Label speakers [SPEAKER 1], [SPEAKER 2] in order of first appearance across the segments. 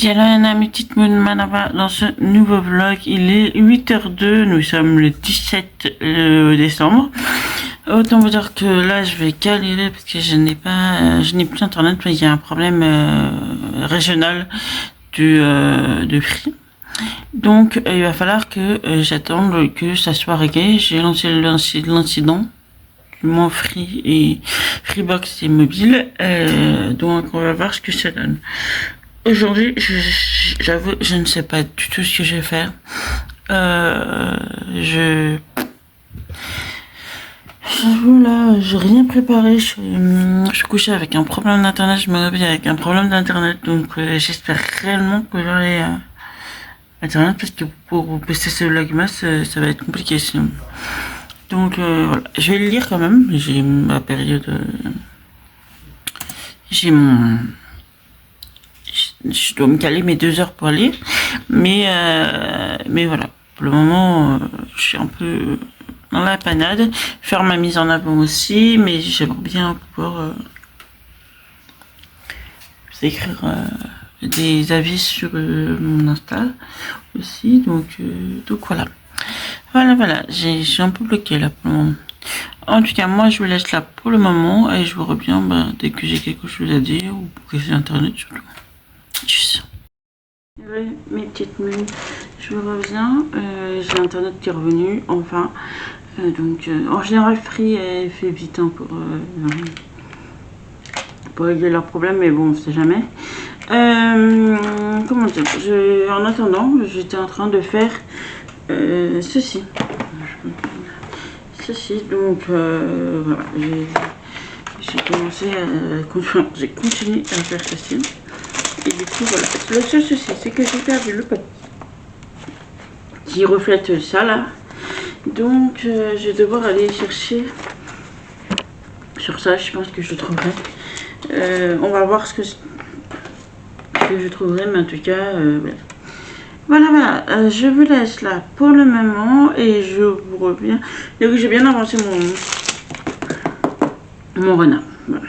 [SPEAKER 1] Yalana, mes petites Moon Manaba dans ce nouveau vlog. Il est 8h02, nous sommes le 17 décembre. Autant vous dire que là je vais galérer parce que je n'ai plus internet, mais il y a un problème régional de prix. Donc il va falloir que j'attende que ça soit réglé. J'ai lancé l'incident du moins Freebox et mobile, donc on va voir ce que ça donne. Aujourd'hui, j'avoue, je ne sais pas du tout ce que je vais faire. J'avoue là, j'ai rien préparé. Je suis couchée avec un problème d'internet, je me réveille avec un problème d'internet, donc j'espère réellement que j'aurai internet parce que pour poster ce vlogmas, ça va être compliqué sinon. Donc voilà, je vais le lire quand même. J'ai ma période, je dois me caler mes 2 heures pour lire, mais voilà, pour le moment, je suis un peu dans la panade. Faire ma mise en avant aussi, mais j'aimerais bien pouvoir écrire des avis sur mon Insta aussi, donc voilà. Voilà, je suis un peu bloquée là pour le moment. En tout cas, moi je vous laisse là pour le moment et je vous reviens dès que j'ai quelque chose à dire ou pour que j'ai internet surtout. Tchuss. Oui, mes petites mules, je vous reviens. J'ai internet qui est revenu, enfin. Donc, en général, Free fait vite pour régler leurs problèmes, mais bon, on sait jamais. Comment dire, en attendant, j'étais en train de faire ceci. Donc voilà, j'ai continué à faire ceci. Et du coup, voilà. Le seul souci, c'est que j'ai perdu le papier qui reflète ça là. Donc, je vais devoir aller chercher sur ça. Je pense que je le trouverai. On va voir ce que je trouverai, mais en tout cas, voilà. Je vous laisse là pour le moment et je vous reviens. Et oui, j'ai bien avancé mon renard. Voilà.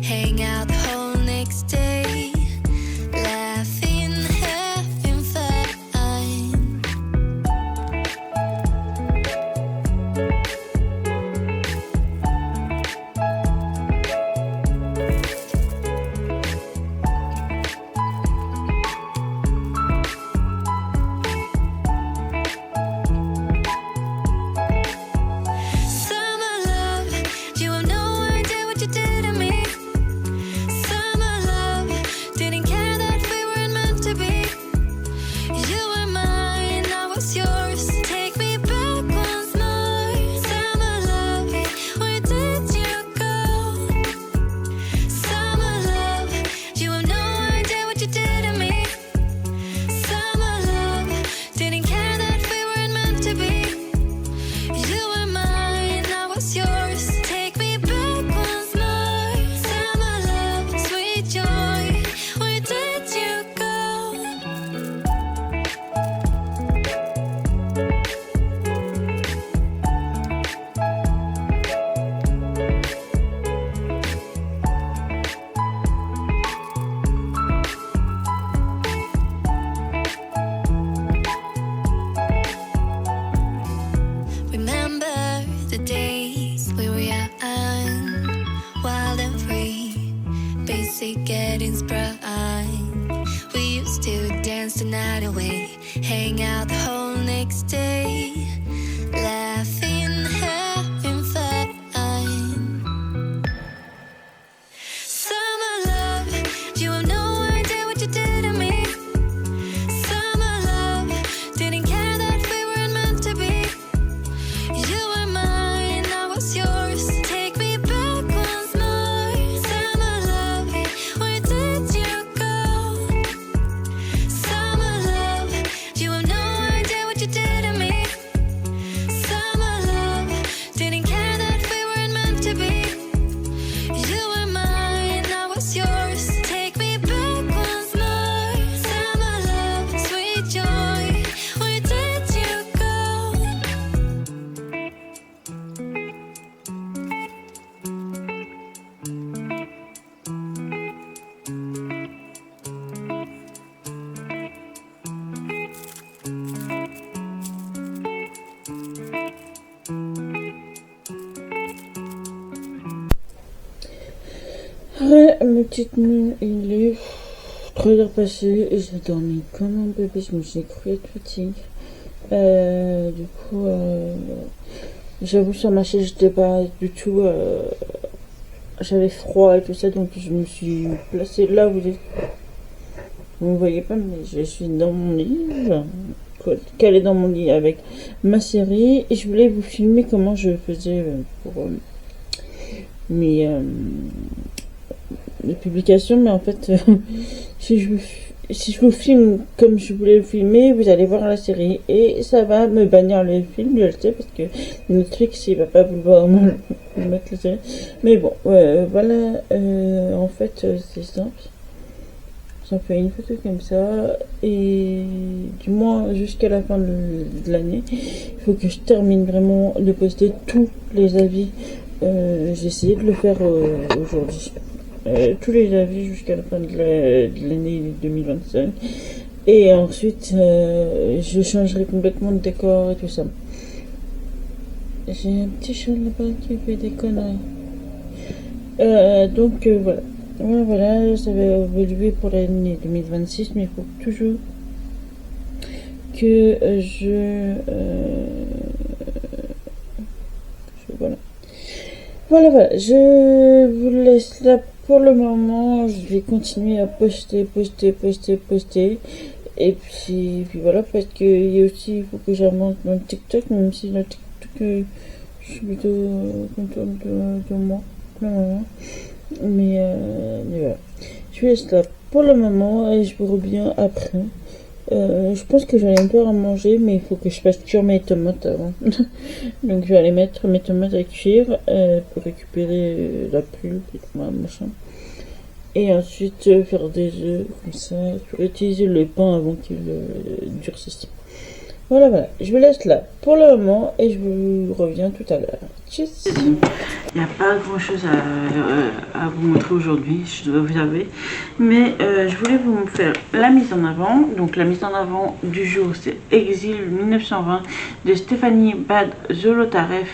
[SPEAKER 2] Hang out the whole next day, laughing, having fun. Summer love, you have no idea what you did to me. Summer love, didn't care that we weren't meant to be. You were mine, I was yours. Take me back once more. Summer love, where did you go? Summer love, you have no idea what you did to me. Summer love, didn't care that we weren't meant to be. You were mine, I was yours. Take me back once more. Summer love, sweet joy, where did you go? Remember the days we were young, wild and free, basic getting sprung. We used to dance the night away, hang out the whole next day, laughing, having fun. Summer love, you have no idea what you did to me. Summer love, didn't care that we weren't meant to be. You were mine, I was yours. Take me back once more. Summer love,
[SPEAKER 1] Après ma petite nuit, il est 3 heures passées et j'ai dormi comme un bébé, je me suis cru être fatiguée. Du coup, j'avoue sur ma chaise, j'étais pas du tout... j'avais froid et tout ça, donc je me suis placée là, vous ne voyez pas, mais je suis dans mon lit, calée dans mon lit avec ma série, et je voulais vous filmer comment je faisais pour mes publications, mais en fait, si je vous filme comme je voulais le filmer, vous allez voir la série, et ça va me bannir le film, je le sais, parce que Netflix, il va pas vouloir me mettre la série, mais bon, voilà, en fait, c'est simple. J'en fais une photo comme ça, et du moins jusqu'à la fin de l'année, il faut que je termine vraiment de poster tous les avis. J'ai essayé de le faire aujourd'hui. Tous les avis jusqu'à la fin de l'année 2025. Et ensuite, je changerai complètement de décor et tout ça. J'ai un petit chat là-bas qui fait des conneries. Donc voilà. Voilà, ça va évoluer pour l'année 2026, mais il faut toujours que voilà, je vous laisse là pour le moment. Je vais continuer à poster. Et puis voilà, parce que il y a aussi, il faut que j'avance dans le TikTok, même si le TikTok, je suis plutôt contente de moi pour le moment. Mais voilà. Je vais laisse là pour le moment et je vous reviens après. Je pense que j'allais me faire à manger, mais il faut que je fasse cuire mes tomates avant. Donc je vais aller mettre mes tomates à cuire pour récupérer la pulpe et tout machin. Et ensuite faire des œufs comme ça. Je vais utiliser le pain avant qu'il durcisse. Voilà, je vous laisse là pour le moment et je vous reviens tout à l'heure. Tchuss. Il n'y a pas grand chose à vous montrer aujourd'hui, je dois vous avouer. Mais je voulais vous faire la mise en avant. Donc la mise en avant du jour, c'est Exil 1920 de Stéphanie Bad Zolotarev,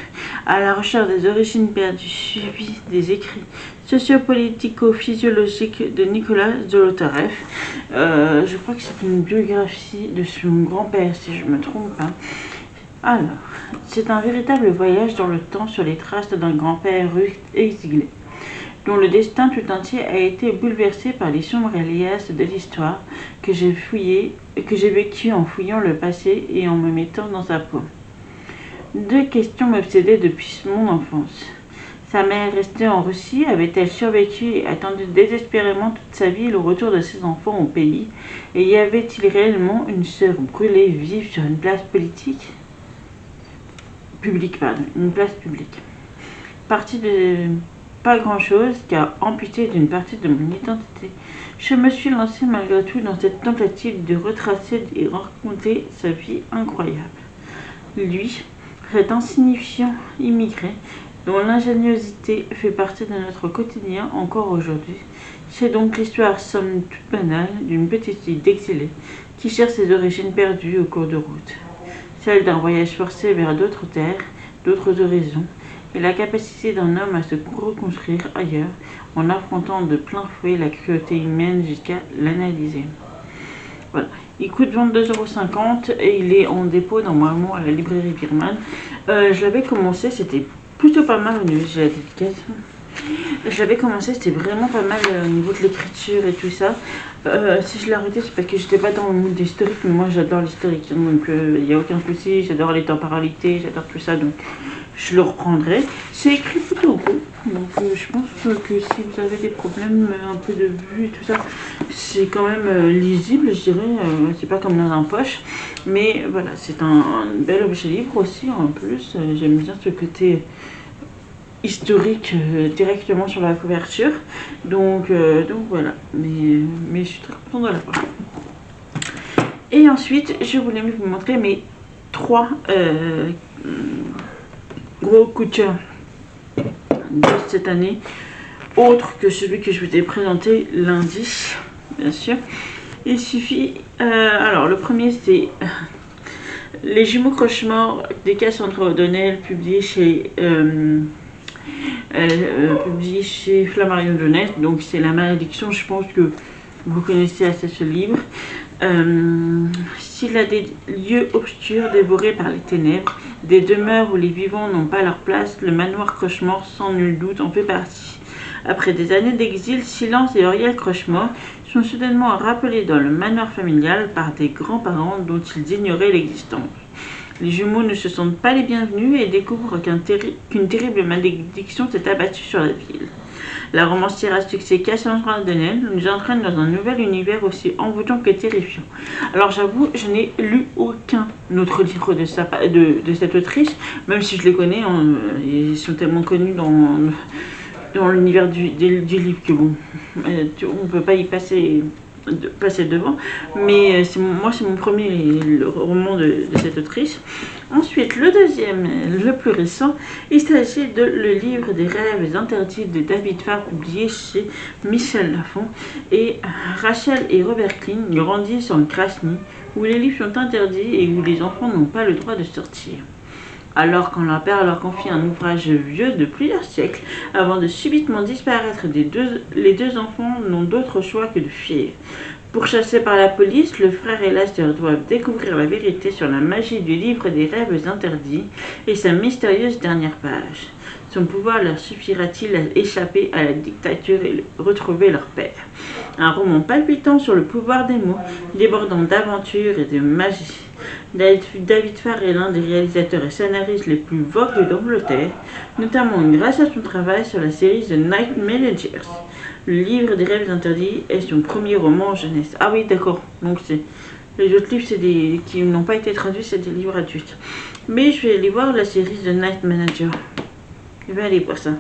[SPEAKER 1] à la recherche des origines perdues, suivi des écrits sociopolitico-physiologiques de Nicolas Zolotarev. Je crois que c'est une biographie de son grand-père, si je ne me trompe pas. Alors, c'est un véritable voyage dans le temps sur les traces d'un grand-père russe exilé, dont le destin tout entier a été bouleversé par les sombres liasses de l'histoire que j'ai vécu en fouillant le passé et en me mettant dans sa peau. 2 questions m'obsédaient depuis mon enfance. Sa mère, restée en Russie, avait-elle survécu et attendu désespérément toute sa vie le retour de ses enfants au pays? Et y avait-il réellement une sœur brûlée vive sur une place publique, une place publique. Partie de pas grand-chose, car amputée d'une partie de mon identité, je me suis lancée malgré tout dans cette tentative de retracer et raconter sa vie incroyable. Lui, cet insignifiant immigré, dont l'ingéniosité fait partie de notre quotidien encore aujourd'hui. C'est donc l'histoire somme toute banale d'une petite fille d'exilée qui cherche ses origines perdues au cours de route. Celle d'un voyage forcé vers d'autres terres, d'autres horizons, et la capacité d'un homme à se reconstruire ailleurs en affrontant de plein fouet la cruauté humaine jusqu'à l'analyser. Voilà. Il coûte 22,50 € et il est en dépôt normalement à la librairie Birman. Je l'avais commencé, c'était plutôt pas mal au niveau de la dédicace. Je l'avais commencé, c'était vraiment pas mal au niveau de l'écriture et tout ça. Si je l'ai arrêté, c'est parce que j'étais pas dans le mood historique, mais moi j'adore l'historique, donc il n'y a aucun souci, j'adore les temporalités, j'adore tout ça, donc je le reprendrai. C'est écrit plutôt beau, donc je pense que si vous avez des problèmes un peu de vue et tout ça, c'est quand même lisible, je dirais, c'est pas comme dans un poche, mais voilà, c'est un bel objet livre aussi, en plus, j'aime bien ce côté historique directement sur la couverture, donc voilà, mais je suis très contente de l'avoir. Et ensuite je voulais vous montrer mes 3 gros coups de cœur de cette année, autre que celui que je vous ai présenté lundi, bien sûr. Il suffit, alors le premier c'est Les Jumeaux Croche-Morts de Cassandra O'Donnell, publié chez publié chez Flammarion Jeunesse. Donc c'est La Malédiction, je pense que vous connaissez assez ce livre. S'il a des lieux obscurs dévorés par les ténèbres, des demeures où les vivants n'ont pas leur place, le manoir Crochemort sans nul doute en fait partie. Après des années d'exil, Silence et Auriel Crochemort sont soudainement rappelés dans le manoir familial par des grands-parents dont ils ignoraient l'existence. Les jumeaux ne se sentent pas les bienvenus et découvrent qu'une terrible malédiction s'est abattue sur la ville. La romancière à succès Cassandra Donnel nous entraîne dans un nouvel univers aussi envoûtant que terrifiant. Alors j'avoue, je n'ai lu aucun autre livre de cette autrice, même si je les connais, ils sont tellement connus dans l'univers du livre que bon, on ne peut pas y passer devant, mais c'est mon premier roman de cette autrice. Ensuite, le deuxième, le plus récent, il s'agit de Le livre des rêves interdits de David Farr, publié chez Michel Lafon. Et Rachel et Robert Klein grandissent en Krasny, où les livres sont interdits et où les enfants n'ont pas le droit de sortir. Alors quand leur père leur confie un ouvrage vieux de plusieurs siècles, avant de subitement disparaître les deux enfants n'ont d'autre choix que de fuir. Pourchassés par la police, le frère et la sœur doivent découvrir la vérité sur la magie du livre des rêves interdits et sa mystérieuse dernière page. Son pouvoir leur suffira-t-il à échapper à la dictature et retrouver leur père? Un roman palpitant sur le pouvoir des mots, débordant d'aventure et de magie. David Farr est l'un des réalisateurs et scénaristes les plus vogues d'Angleterre, notamment grâce à son travail sur la série The Night Manager. Le livre des rêves interdits est son premier roman en jeunesse. Ah oui, d'accord. Donc les autres livres qui n'ont pas été traduits, c'est des livres adultes. Mais je vais aller voir la série The Night Manager. Je vais aller voir ça.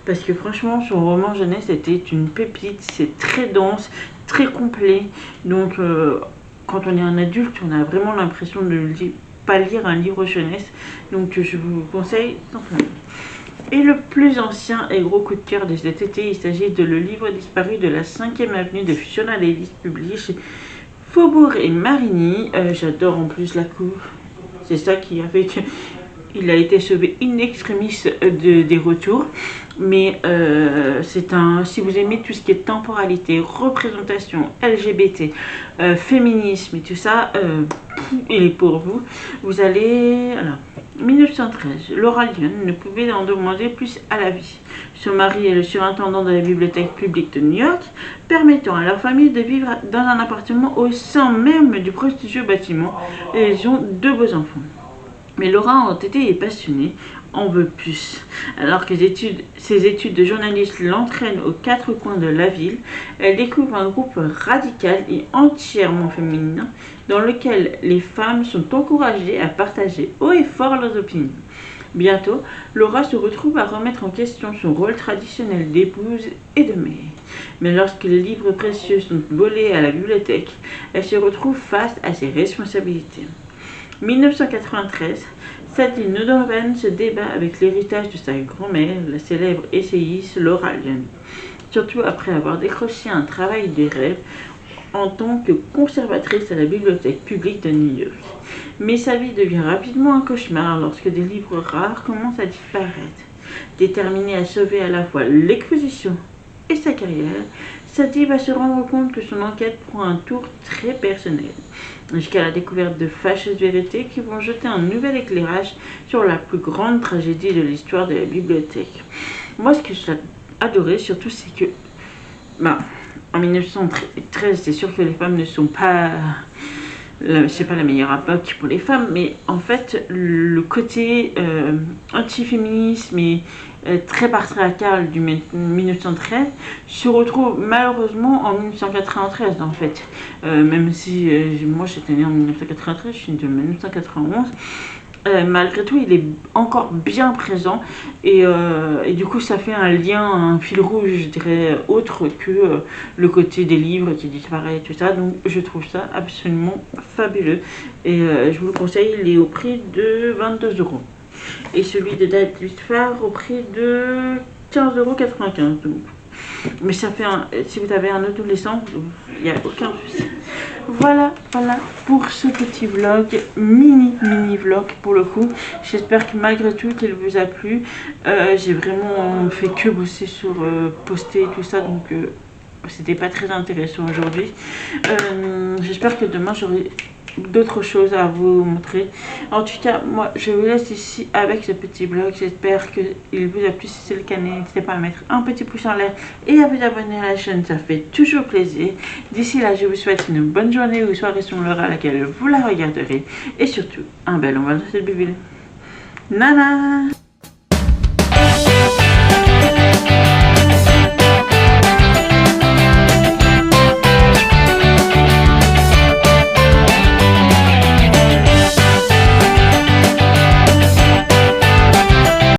[SPEAKER 1] Parce que franchement, son roman jeunesse était une pépite. C'est très dense, très complet. Donc, quand on est un adulte, on a vraiment l'impression de ne pas lire un livre jeunesse. Donc, je vous conseille simplement. Et le plus ancien et gros coup de cœur de cet été, il s'agit de Le livre disparu de la 5e avenue de Fiona Davis, publié chez Faubourg et Marigny. J'adore en plus la couve. C'est ça qui a fait qu'il a été sauvé in extremis des retours. Mais si vous aimez tout ce qui est temporalité, représentation, LGBT, féminisme et tout ça, il est pour vous. Vous allez... Alors, 1913, Laura Lyon ne pouvait en demander plus à la vie. Son mari est le surintendant de la bibliothèque publique de New York, permettant à leur famille de vivre dans un appartement au sein même du prestigieux bâtiment, et ils ont 2 beaux enfants. Mais Laura, entêtée et passionnée, en veut plus. Alors que ses études de journaliste l'entraînent aux 4 coins de la ville, elle découvre un groupe radical et entièrement féminin dans lequel les femmes sont encouragées à partager haut et fort leurs opinions. Bientôt, Laura se retrouve à remettre en question son rôle traditionnel d'épouse et de mère. Mais lorsque les livres précieux sont volés à la bibliothèque, elle se retrouve face à ses responsabilités. 1993, Sadie Donovan se débat avec l'héritage de sa grand-mère, la célèbre essayiste Laura Lyon, surtout après avoir décroché un travail de rêve en tant que conservatrice à la bibliothèque publique de New York. Mais sa vie devient rapidement un cauchemar lorsque des livres rares commencent à disparaître. Déterminée à sauver à la fois l'exposition et sa carrière, Sadie va se rendre compte que son enquête prend un tour très personnel, jusqu'à la découverte de fâcheuses vérités qui vont jeter un nouvel éclairage sur la plus grande tragédie de l'histoire de la bibliothèque. Moi, ce que j'ai adoré surtout, c'est que, en 1913, c'est sûr que les femmes ne sont pas... c'est pas la meilleure époque pour les femmes, mais en fait, le côté anti-féminisme et très patriarcal du 1913 se retrouve malheureusement en 1993 en fait. Même si moi j'étais née en 1993, je suis de 1991. Malgré tout, il est encore bien présent et du coup ça fait un lien, un fil rouge, je dirais, autre que le côté des livres qui disparaît et tout ça. Donc je trouve ça absolument fabuleux et je vous le conseille. Il est au prix de 22 €. Et celui de David Farr au prix de 15,95 €. Donc. Mais ça fait si vous avez un adolescent, il n'y a aucun souci. Voilà pour ce petit vlog, mini vlog pour le coup. J'espère que malgré tout qu'il vous a plu. J'ai vraiment fait que bosser sur poster et tout ça, donc c'était pas très intéressant aujourd'hui. J'espère que demain j'aurai d'autres choses à vous montrer. En tout cas, moi je vous laisse ici avec ce petit vlog. J'espère qu'il vous a plu. Si c'est le cas, n'hésitez pas à mettre un petit pouce en l'air et à vous abonner à la chaîne, ça fait toujours plaisir. D'ici là, je vous souhaite une bonne journée ou soirée selon l'heure à laquelle vous la regarderez, et surtout un bel envol de cette bébé. Nana.